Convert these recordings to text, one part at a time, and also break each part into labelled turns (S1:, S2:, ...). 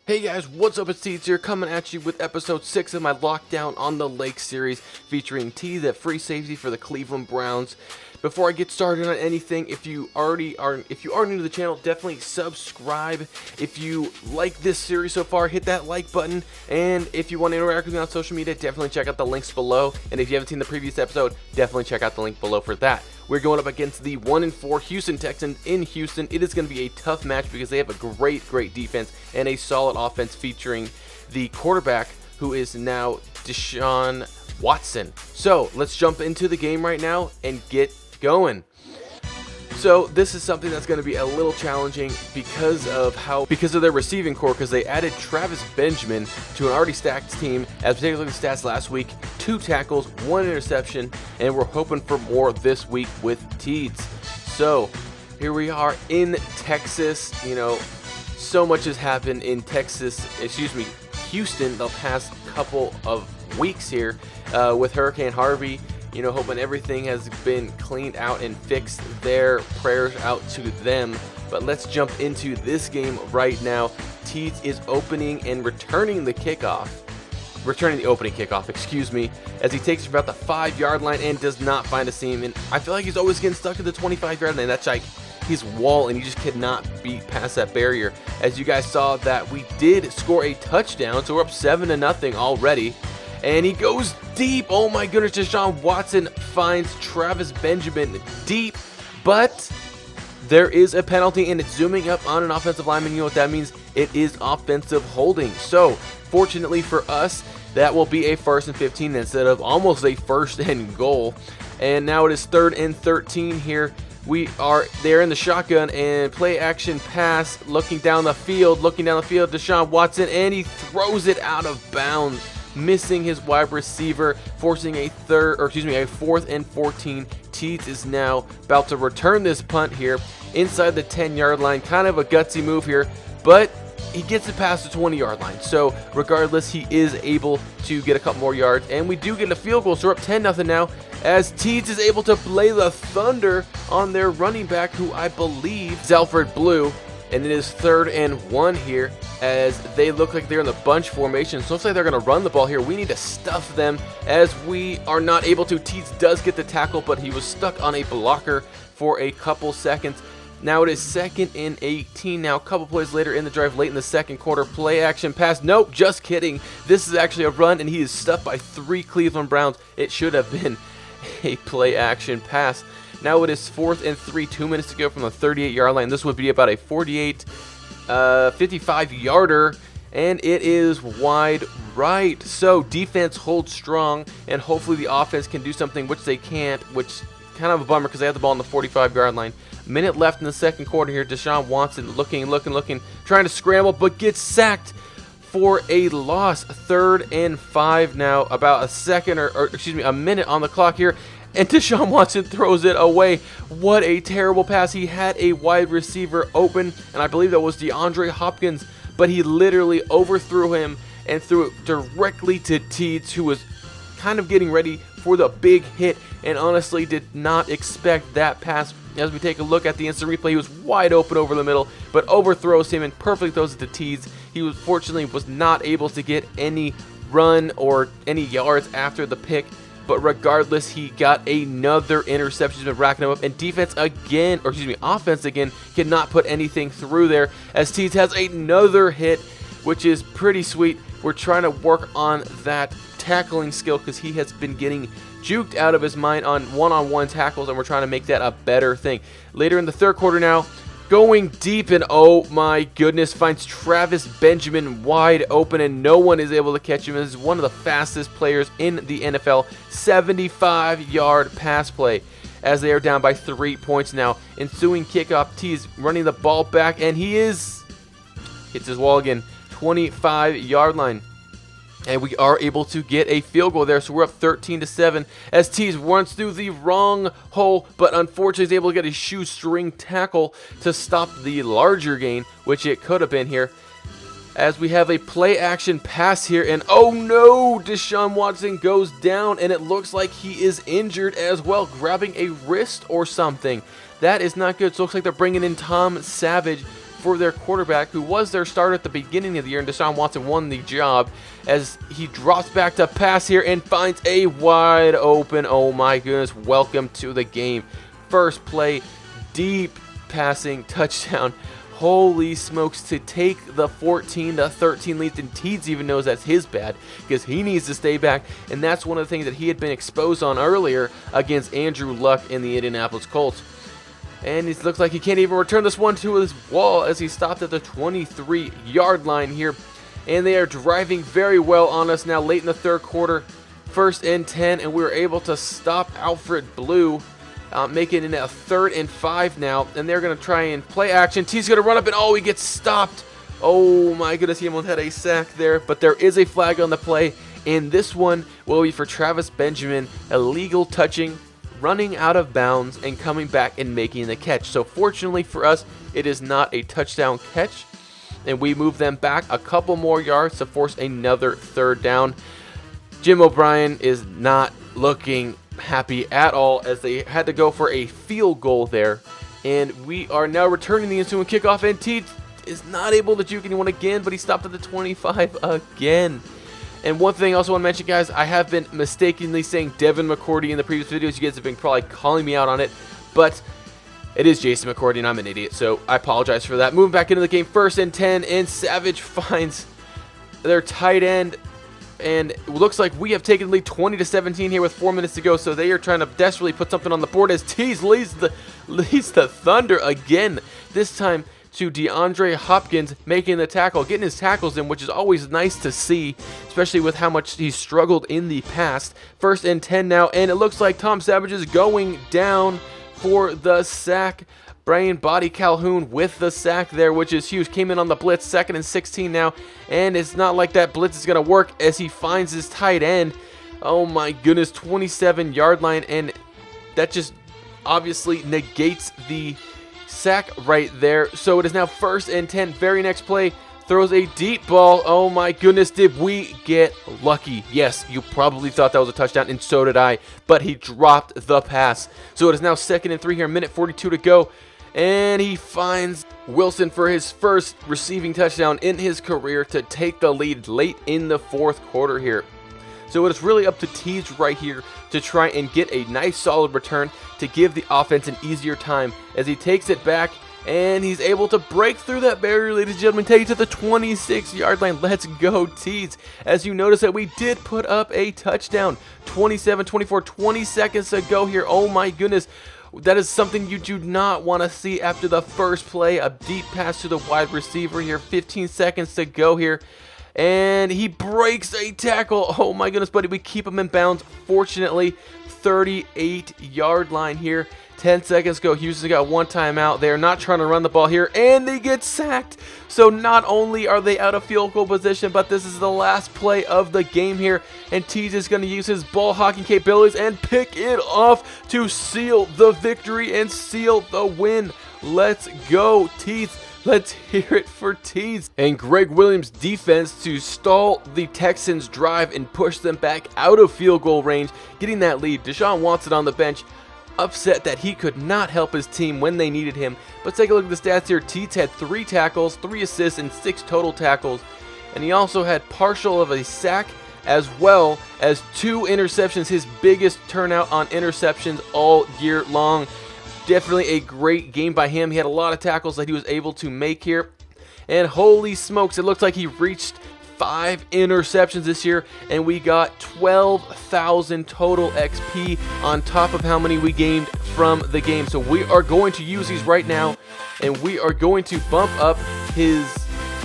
S1: Hey guys, what's up? It's Teeds here, coming at you with episode 6 of my Lockdown on the Lake series, featuring Teeds at free safety for the Cleveland Browns. Before I get started on anything, if you are new to the channel, definitely subscribe. If you like this series so far, hit that like button. And if you want to interact with me on social media, definitely check out the links below. And if you haven't seen the previous episode, definitely check out the link below for that. We're going up against the 1-4 Houston Texans in Houston. It is going to be a tough match because they have a great defense and a solid offense featuring the quarterback who is now Deshaun Watson. So let's jump into the game right now and get going. So this is something that's going to be a little challenging because of their receiving core, because they added Travis Benjamin to an already stacked team. As we take a look at the stats last week, 2 tackles, 1 interception, and we're hoping for more this week with Teeds. So here we are in Texas. You know, so much has happened in Houston the past couple of weeks here with Hurricane Harvey. You know, hoping everything has been cleaned out and fixed there. Prayers out to them. But let's jump into this game right now. Teeds is opening and returning the opening kickoff, excuse me, as he takes about the 5-yard line and does not find a seam. And I feel like he's always getting stuck at the 25-yard line. That's like his wall, and he just cannot beat past that barrier. As you guys saw, that we did score a touchdown, so we're up 7-0 already. And he goes deep. Oh my goodness, Deshaun Watson finds Travis Benjamin deep, but there is a penalty, and it's zooming up on an offensive lineman. You know what that means? It is offensive holding. So fortunately for us, that will be a 1st and 15 instead of almost a 1st and goal. And now it is 3rd and 13 here. They're in the shotgun and play action pass, looking down the field, Deshaun Watson, and he throws it out of bounds, missing his wide receiver, forcing a 4th and 14. Teeds is now about to return this punt here inside the 10-yard line. Kind of a gutsy move here, but he gets it past the 20-yard line. So regardless, he is able to get a couple more yards, and we do get a field goal. So we're up 10-0 now, as Teeds is able to play the thunder on their running back, who I believe Zelford Blue. And it is 3rd and 1 here, as they look like they're in the bunch formation. So it looks like they're going to run the ball here. We need to stuff them, as we are not able to. Teeds does get the tackle, but he was stuck on a blocker for a couple seconds. Now it is 2nd and 18. Now a couple plays later in the drive, late in the second quarter, play action pass. Nope, just kidding. This is actually a run, and he is stuffed by 3 Cleveland Browns. It should have been a play action pass. Now it is 4th and 3, 2 minutes to go from the 38-yard line. This would be about a 55-yarder, and it is wide right. So defense holds strong, and hopefully the offense can do something, which they can't, which kind of a bummer because they have the ball on the 45-yard line. Minute left in the second quarter here. Deshaun Watson looking, trying to scramble, but gets sacked for a loss. 3rd and 5 now, about a minute on the clock here. And Deshaun Watson throws it away. What a terrible pass. He had a wide receiver open, and I believe that was DeAndre Hopkins, but he literally overthrew him and threw it directly to Teeds, who was kind of getting ready for the big hit, and honestly did not expect that pass. As we take a look at the instant replay, he was wide open over the middle, but overthrows him and perfectly throws it to Teeds. He fortunately was not able to get any run or any yards after the pick. But regardless, he got another interception. He's been racking them up. And offense again, cannot put anything through there, as Teeds has another hit, which is pretty sweet. We're trying to work on that tackling skill, because he has been getting juked out of his mind on one-on-one tackles, and we're trying to make that a better thing. Later in the third quarter now, going deep, and oh my goodness, finds Travis Benjamin wide open, and no one is able to catch him. This is one of the fastest players in the NFL. 75-yard pass play, as they are down by 3 points now. Ensuing kickoff, Teeds running the ball back, and hits his wall again. 25-yard line. And we are able to get a field goal there, so we're up 13-7 as Teeds runs through the wrong hole, but unfortunately is able to get a shoestring tackle to stop the larger gain, which it could have been here. As we have a play action pass here, and oh no, Deshaun Watson goes down, and it looks like he is injured as well, grabbing a wrist or something. That is not good. So it looks like they're bringing in Tom Savage for their quarterback, who was their starter at the beginning of the year, and Deshaun Watson won the job as he drops back to pass here and finds a wide open, oh my goodness, welcome to the game. First play, deep passing touchdown. Holy smokes, to take the 14-13 lead, and Teeds even knows that's his bad because he needs to stay back, and that's one of the things that he had been exposed on earlier against Andrew Luck in the Indianapolis Colts. And it looks like he can't even return this one to his wall as he stopped at the 23-yard line here, and they are driving very well on us now late in the third quarter. 1st and 10, and we were able to stop Alfred Blue. Making it a 3rd and 5 now, and they're going to try and play action. T's going to run up, and oh, he gets stopped. Oh my goodness, he almost had a sack there, but there is a flag on the play, and this one will be for Travis Benjamin. Illegal touching, running out of bounds, and coming back and making the catch. So fortunately for us, it is not a touchdown catch, and we move them back a couple more yards to force another 3rd down. Jim O'Brien is not looking happy at all as they had to go for a field goal there, and we are now returning the ensuing kickoff, and T is not able to juke anyone again, but he stopped at the 25 again. And one thing I also want to mention, guys, I have been mistakenly saying Devin McCourty in the previous videos. You guys have been probably calling me out on it, but it is Jason McCourty, and I'm an idiot, so I apologize for that. Moving back into the game, 1st and 10, and Savage finds their tight end. And it looks like we have taken the lead 20-17 here with 4 minutes to go. So they are trying to desperately put something on the board as Tees leads the Thunder again. This time to DeAndre Hopkins making the tackle, getting his tackles in, which is always nice to see, especially with how much he's struggled in the past. 1st and 10 now, and it looks like Tom Savage is going down for the sack. Brian Body Calhoun with the sack there, which is huge. Came in on the blitz, 2nd and 16 now, and it's not like that blitz is going to work as he finds his tight end. Oh my goodness, 27-yard line, and that just obviously negates the sack right there. So it is now 1st and 10. Very next play, throws a deep ball. Oh my goodness, did we get lucky? Yes, you probably thought that was a touchdown, and so did I, but he dropped the pass. So it is now 2nd and 3 here, minute 42 to go. And he finds Wilson for his first receiving touchdown in his career to take the lead late in the 4th quarter here. So it's really up to Teeds right here to try and get a nice solid return to give the offense an easier time as he takes it back, and he's able to break through that barrier, ladies and gentlemen, take it to the 26-yard line. Let's go, Teeds. As you notice that we did put up a touchdown. 27-24, 20 seconds to go here. Oh my goodness. That is something you do not want to see after the first play. A deep pass to the wide receiver here. 15 seconds to go here. And he breaks a tackle. Oh my goodness, buddy. We keep him in bounds. Fortunately, 38-yard line here. 10 seconds go. Houston's got one timeout. They're not trying to run the ball here, and they get sacked. So not only are they out of field goal position, but this is the last play of the game here, and Teeds is going to use his ball hawking capabilities and pick it off to seal the victory and seal the win. Let's go, Teeds. Let's hear it for Teeds. And Greg Williams' defense to stall the Texans' drive and push them back out of field goal range, getting that lead. Deshaun Watson on the bench, upset that he could not help his team when they needed him. But take a look at the stats here. Teeds had 3 tackles, 3 assists, and 6 total tackles. And he also had partial of a sack as well as 2 interceptions, his biggest turnout on interceptions all year long. Definitely a great game by him. He had a lot of tackles that he was able to make here. And holy smokes, it looks like he reached 5 interceptions this year, and we got 12,000 total XP on top of how many we gained from the game. So we are going to use these right now, and we are going to bump up his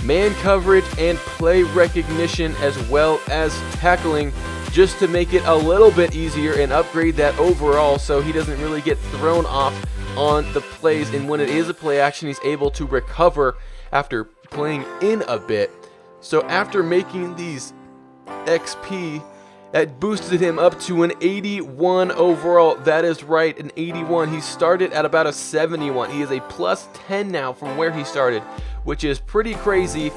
S1: man coverage and play recognition as well as tackling, just to make it a little bit easier and upgrade that overall so he doesn't really get thrown off on the plays. And when it is a play action, he's able to recover after playing in a bit. So after making these XP, that boosted him up to an 81 overall. That is right, an 81. He started at about a 71. He is a plus 10 now from where he started, which is pretty crazy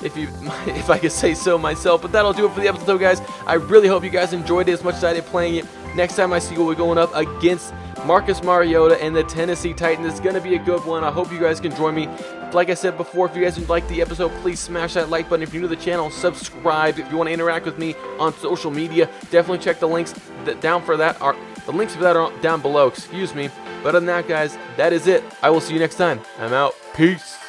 S1: if I could say so myself. But that'll do it for the episode, guys. I really hope you guys enjoyed it as much as I did playing it. Next time I see you, we're going up against Marcus Mariota and the Tennessee Titans. It's going to be a good one. I hope you guys can join me. Like I said before, if you guys liked the episode, please smash that like button. If you're new to the channel, subscribe. If you want to interact with me on social media, definitely check the links down for that. The links for that are down below, excuse me. But other than that, guys, that is it. I will see you next time. I'm out. Peace.